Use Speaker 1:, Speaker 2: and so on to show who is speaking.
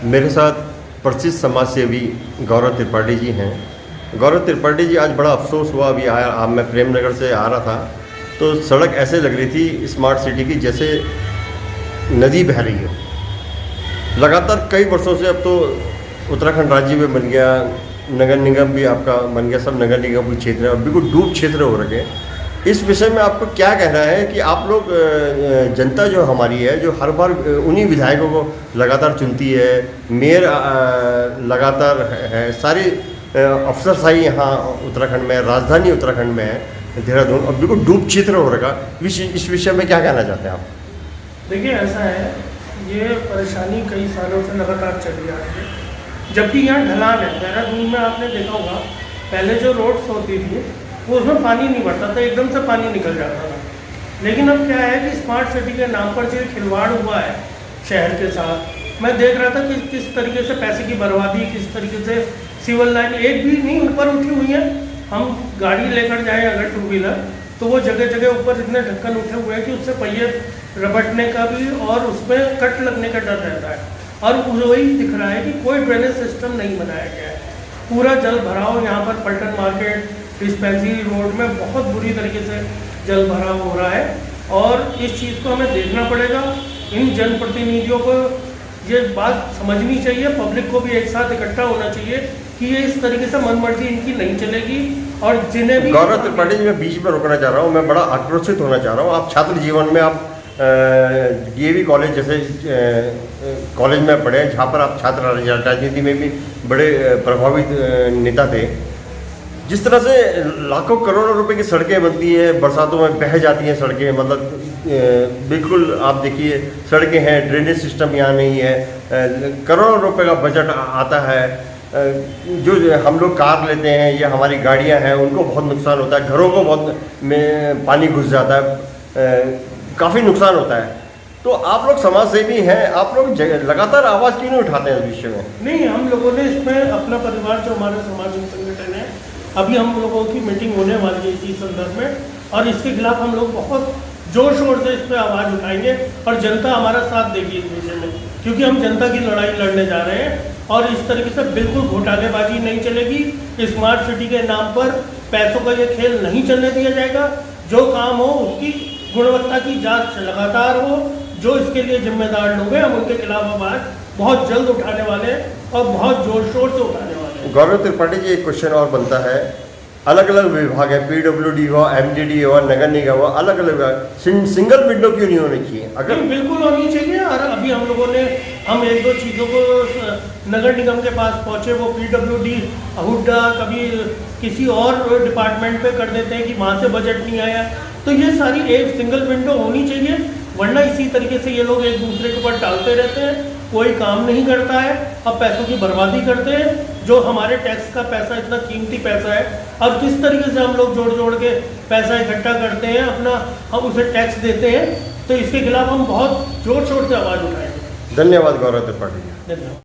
Speaker 1: मेरे साथ प्रसिद्ध समाज सेवी गौरव त्रिपाठी जी हैं। गौरव त्रिपाठी जी, आज बड़ा अफसोस हुआ, अभी आया मैं प्रेमनगर से आ रहा था तो सड़क ऐसे लग रही थी स्मार्ट सिटी की जैसे नदी बह रही हो। लगातार कई वर्षों से, अब तो उत्तराखंड राज्य में बन गया, नगर निगम भी आपका बन गया, सब नगर निगम के क्षेत्र है, बिल्कुल डूब क्षेत्र हो रखे। इस विषय में आपको क्या कहना है कि आप लोग, जनता जो हमारी है, जो हर बार उन्हीं विधायकों को लगातार चुनती है, मेयर लगातार है, सारी अफसरशाही यहाँ उत्तराखंड में, राजधानी उत्तराखंड में है देहरादून, और बिल्कुल डूब क्षेत्र हो रखा। इस विषय में क्या कहना चाहते हैं आप?
Speaker 2: देखिए, ऐसा है, ये परेशानी कई सालों से लगातार चली आ रही है। जबकि यहाँ ढलान है, देहरादून में आपने देखा होगा, पहले जो रोड्स होती थी वो उसमें पानी नहीं भरता था, एकदम से पानी निकल जाता था। लेकिन अब क्या है कि स्मार्ट सिटी के नाम पर जो खिलवाड़ हुआ है शहर के साथ, मैं देख रहा था कि किस तरीके से पैसे की बर्बादी, किस तरीके से सिविल लाइन एक भी नहीं ऊपर उठी हुई है। हम गाड़ी लेकर जाएं अगर टू व्हीलर, तो वो जगह जगह ऊपर इतने ढक्कन उठे हुए हैं कि उससे पहिए रबटने का भी और उसमें कट लगने का डर रहता है। और वही दिख रहा है कि कोई ड्रेनेज सिस्टम नहीं बनाया गया है। पूरा जल भराव यहाँ पर पल्टन मार्केट, डिस्पेंसरी रोड में बहुत बुरी तरीके से जल भराव हो रहा है। और इस चीज़ को हमें देखना पड़ेगा। इन जनप्रतिनिधियों को ये बात समझनी चाहिए, पब्लिक को भी एक साथ इकट्ठा होना चाहिए कि ये इस तरीके से मनमर्जी इनकी नहीं चलेगी। और जिन्हें भी
Speaker 1: गौरव त्रिपाठी जी, मैं बीच में रोकना चाह रहा हूँ, मैं बड़ा आक्रोशित होना चाह रहा हूँ। आप छात्र जीवन में आप DAV कॉलेज जैसे कॉलेज में पढ़े, जहाँ पर आप छात्र राजनीति में भी बड़े प्रभावित नेता थे। जिस तरह से लाखों करोड़ों रुपए की सड़कें बनती हैं, बरसातों में बह जाती हैं सड़कें, मतलब बिल्कुल आप देखिए, सड़कें हैं, ड्रेनेज सिस्टम यहाँ नहीं है, करोड़ों रुपए का बजट आता है। जो हम लोग कार लेते हैं या हमारी गाड़ियाँ हैं, उनको बहुत नुकसान होता है, घरों को बहुत में पानी घुस जाता है, काफ़ी नुकसान होता है। तो आप लोग समाज सेवी हैं, आप लोग लगातार आवाज़ क्यों नहीं उठाते हैं इस विषय में?
Speaker 2: नहीं, हम लोगों ने इसमें अपना परिवार, जो हमारे सामाजिक संगठन है, अभी हम लोगों की मीटिंग होने वाली है इसी संदर्भ में, और इसके खिलाफ हम लोग बहुत जोर शोर से इस पर आवाज़ उठाएंगे और जनता हमारा साथ देगी इस विषय में, क्योंकि हम जनता की लड़ाई लड़ने जा रहे हैं। और इस तरीके से बिल्कुल घोटालेबाजी नहीं चलेगी। स्मार्ट सिटी के नाम पर पैसों का ये खेल नहीं चलने दिया जाएगा। जो काम हो उसकी गुणवत्ता की जांच लगातार हो। जो इसके लिए जिम्मेदार लोग हैं, हम उनके खिलाफ आवाज़ बहुत जल्द उठाने वाले और बहुत जोर शोर से उठाने वाले हैं।
Speaker 1: गौरव त्रिपाठी जी, एक क्वेश्चन और बनता है, अलग अलग विभाग है, PWD हो, MDD हो, नगर निगम हो, अलग अलग सिंगल विंडो क्यों नहीं होनी चाहिए? अगर
Speaker 2: बिल्कुल होनी चाहिए। और अभी हम लोगों ने एक दो चीज़ों को नगर निगम के पास पहुँचे, वो PWD हुड्डा कभी किसी और डिपार्टमेंट पे कर देते हैं कि वहाँ से बजट नहीं आया। तो ये सारी एक सिंगल विंडो होनी चाहिए, वरना इसी तरीके से ये लोग एक दूसरे के ऊपर टालते रहते हैं, कोई काम नहीं करता है, अब पैसों की बर्बादी करते हैं। जो हमारे टैक्स का पैसा, इतना कीमती पैसा है, और किस तरीके से हम लोग जोड़ जोड़ के पैसा इकट्ठा करते हैं, अपना हम उसे टैक्स देते हैं। तो इसके खिलाफ हम बहुत जोर शोर से आवाज़ उठाएंगे।
Speaker 1: धन्यवाद गौरव त्रिपाठी जी।
Speaker 2: धन्यवाद।